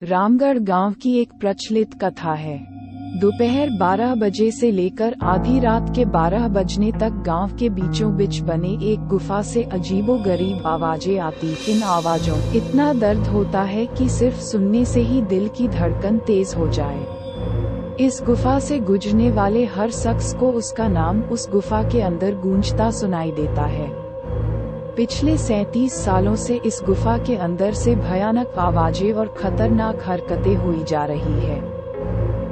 रामगढ़ गांव की एक प्रचलित कथा है। दोपहर 12 बजे से लेकर आधी रात के 12 बजने तक गांव के बीचों बीच बने एक गुफा से अजीबोगरीब आवाजें आती। इन आवाजों इतना दर्द होता है कि सिर्फ सुनने से ही दिल की धड़कन तेज हो जाए। इस गुफा से गुजरने वाले हर शख्स को उसका नाम उस गुफा के अंदर गूंजता सुनाई देता है। पिछले 37 सालों से इस गुफा के अंदर से भयानक आवाजें और खतरनाक हरकतें हुई जा रही है।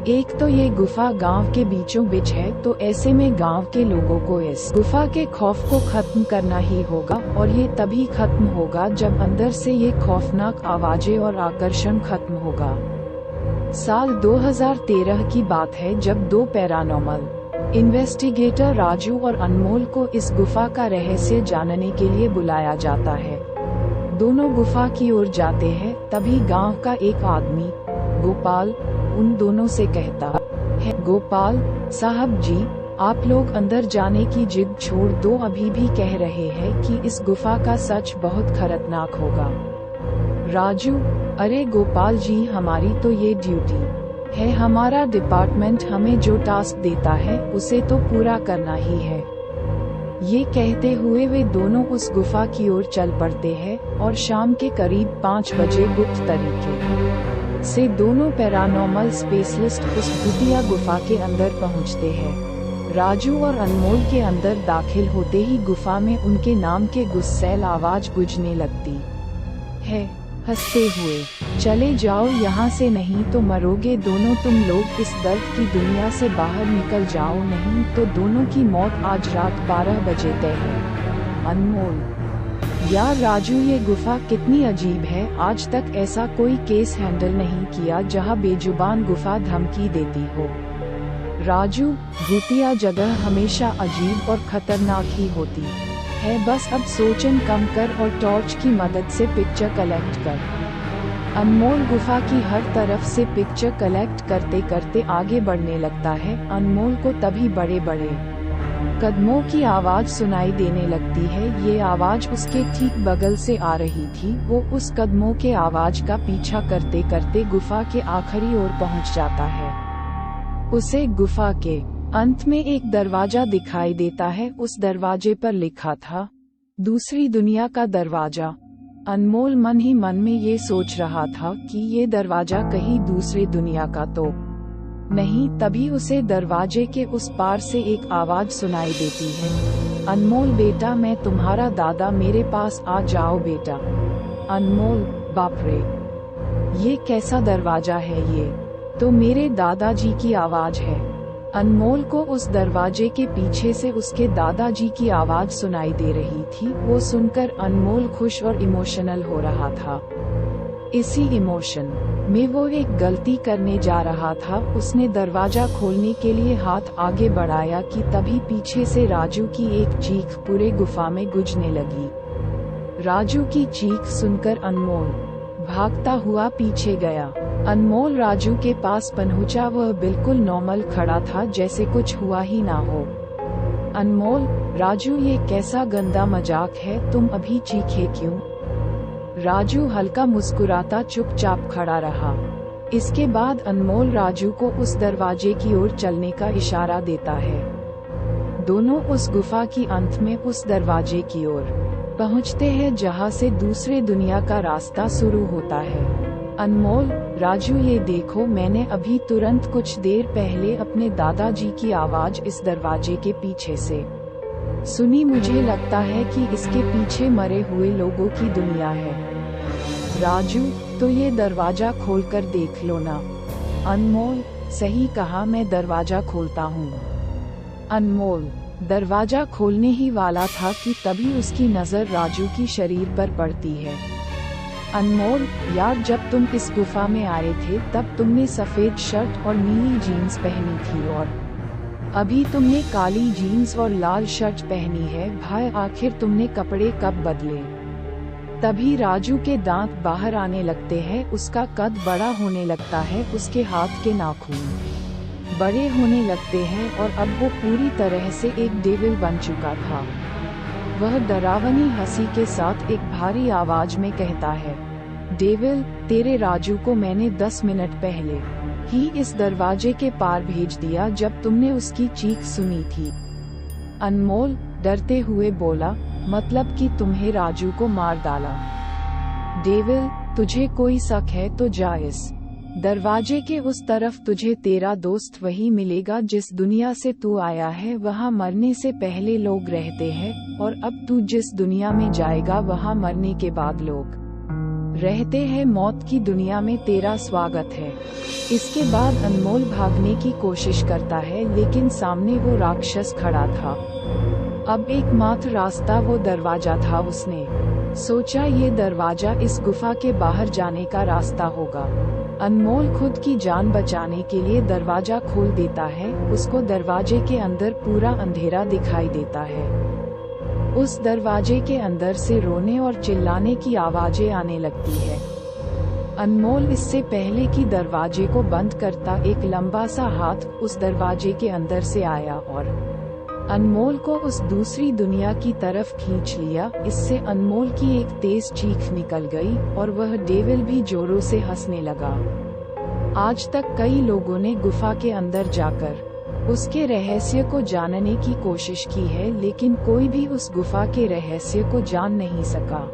एक तो ये गुफा गांव के बीचों बीच है, तो ऐसे में गांव के लोगों को इस गुफा के खौफ को खत्म करना ही होगा, और ये तभी खत्म होगा जब अंदर से ये खौफनाक आवाजें और आकर्षण खत्म होगा। साल 2013 की बात है, जब दो पैरानॉर्मल इन्वेस्टिगेटर राजू और अनमोल को इस गुफा का रहस्य जानने के लिए बुलाया जाता है। दोनों गुफा की ओर जाते हैं, तभी गांव का एक आदमी गोपाल उन दोनों से कहता है, गोपाल साहब जी, आप लोग अंदर जाने की जिद छोड़ दो, अभी भी कह रहे हैं कि इस गुफा का सच बहुत खतरनाक होगा। राजू, अरे गोपाल जी, हमारी तो ये ड्यूटी है, हमारा डिपार्टमेंट हमें जो टास्क देता है उसे तो पूरा करना ही है। ये कहते हुए वे दोनों उस गुफा की ओर चल पड़ते हैं, और शाम के करीब 5 बजे गुप्त तरीके से दोनों पैरानॉर्मल स्पेशलिस्ट उस भूतिया गुफा के अंदर पहुंचते हैं। राजू और अनमोल के अंदर दाखिल होते ही गुफा में उनके नाम के गुस्सैल आवाज गूंजने लगती है, हंसते हुए, चले जाओ यहाँ से, नहीं तो मरोगे दोनों तुम लोग, इस दर्द की दुनिया से बाहर निकल जाओ, नहीं तो दोनों की मौत आज रात 12 बजे तय है। अनमोल, यार राजू, ये गुफा कितनी अजीब है, आज तक ऐसा कोई केस हैंडल नहीं किया जहाँ बेजुबान गुफा धमकी देती हो। राजू, भूतिया जगह हमेशा अजीब और खतरनाक ही होती है, बस अब सोचन कम कर और टॉर्च की मदद से पिक्चर कलेक्ट कर। अनमोल गुफा की हर तरफ से पिक्चर कलेक्ट करते करते आगे बढ़ने लगता है। अनमोल को तभी बड़े बड़े कदमों की आवाज सुनाई देने लगती है। ये आवाज उसके ठीक बगल से आ रही थी। वो उस कदमों के आवाज का पीछा करते करते गुफा के आखिरी ओर पहुंच जाता है। उसे गुफा के अंत में एक दरवाजा दिखाई देता है। उस दरवाजे पर लिखा था, दूसरी दुनिया का दरवाजा। अनमोल मन ही मन में ये सोच रहा था कि ये दरवाजा कहीं दूसरे दुनिया का तो नहीं। तभी उसे दरवाजे के उस पार से एक आवाज सुनाई देती है, अनमोल बेटा, मैं तुम्हारा दादा, मेरे पास आ जाओ बेटा। अनमोल, बाप रे, ये कैसा दरवाजा है, ये तो मेरे दादाजी की आवाज है। अनमोल को उस दरवाजे के पीछे से उसके दादाजी की आवाज सुनाई दे रही थी। वो सुनकर अनमोल खुश और इमोशनल हो रहा था। इसी इमोशन में वो एक गलती करने जा रहा था। उसने दरवाजा खोलने के लिए हाथ आगे बढ़ाया कि तभी पीछे से राजू की एक चीख पूरे गुफा में गूंजने लगी। राजू की चीख सुनकर अनमोल भागता हुआ पीछे गया। अनमोल राजू के पास पहुंचा। वह बिल्कुल नॉर्मल खड़ा था, जैसे कुछ हुआ ही ना हो। अनमोल, राजू, ये कैसा गंदा मजाक है, तुम अभी चीखे क्यों? राजू हल्का मुस्कुराता चुपचाप खड़ा रहा। इसके बाद अनमोल राजू को उस दरवाजे की ओर चलने का इशारा देता है। दोनों उस गुफा की अंत में उस दरवाजे की ओर पहुंचते हैं, जहां से दूसरे दुनिया का रास्ता शुरू होता है। अनमोल, राजू, ये देखो, मैंने अभी तुरंत कुछ देर पहले अपने दादाजी की आवाज इस दरवाजे के पीछे से सुनी। मुझे लगता है कि इसके पीछे मरे हुए लोगों की दुनिया है। राजू, तो ये दरवाजा खोलकर देख लो ना। अनमोल, सही कहा, मैं दरवाजा खोलता हूँ। अनमोल दरवाजा खोलने ही वाला था कि तभी उसकी नजर राजू की शरीर पर पड़ती है। अनमोल, यार, जब तुम इस गुफा में आए थे तब तुमने सफेद शर्ट और नीली जीन्स पहनी थी, और अभी तुमने काली जीन्स और लाल शर्ट पहनी है। भाई, आखिर तुमने कपड़े कब बदले? तभी राजू के दांत बाहर आने लगते हैं, उसका कद बड़ा होने लगता है, उसके हाथ के नाखून बड़े होने लगते हैं, और अब वो पूरी तरह से एक डेविल बन चुका था। वह डरावनी हंसी के साथ एक भारी आवाज में कहता है, डेविल, तेरे राजू को मैंने 10 मिनट पहले ही इस दरवाजे के पार भेज दिया जब तुमने उसकी चीख सुनी थी। अनमोल डरते हुए बोला, मतलब कि तुम्हें राजू को मार डाला। डेविल, तुझे कोई शक है तो जा इस दरवाजे के उस तरफ, तुझे तेरा दोस्त वही मिलेगा जिस दुनिया से तू आया है। वहाँ मरने से पहले लोग रहते हैं, और अब तू जिस दुनिया में जाएगा वहाँ मरने के बाद लोग रहते हैं। मौत की दुनिया में तेरा स्वागत है। इसके बाद अनमोल भागने की कोशिश करता है, लेकिन सामने वो राक्षस खड़ा था। अब एकमात्र रास्ता वो दरवाजा था। उसने सोचा ये दरवाजा इस गुफा के बाहर जाने का रास्ता होगा। अनमोल खुद की जान बचाने के लिए दरवाजा खोल देता है। उसको दरवाजे के अंदर पूरा अंधेरा दिखाई देता है। उस दरवाजे के अंदर से रोने और चिल्लाने की आवाजें आने लगती है। अनमोल इससे पहले कि दरवाजे को बंद करता, एक लंबा सा हाथ उस दरवाजे के अंदर से आया और अनमोल को उस दूसरी दुनिया की तरफ खींच लिया। इससे अनमोल की एक तेज चीख निकल गई और वह डेविल भी जोरों से हंसने लगा। आज तक कई लोगों ने गुफा के अंदर जाकर उसके रहस्य को जानने की कोशिश की है, लेकिन कोई भी उस गुफा के रहस्य को जान नहीं सका।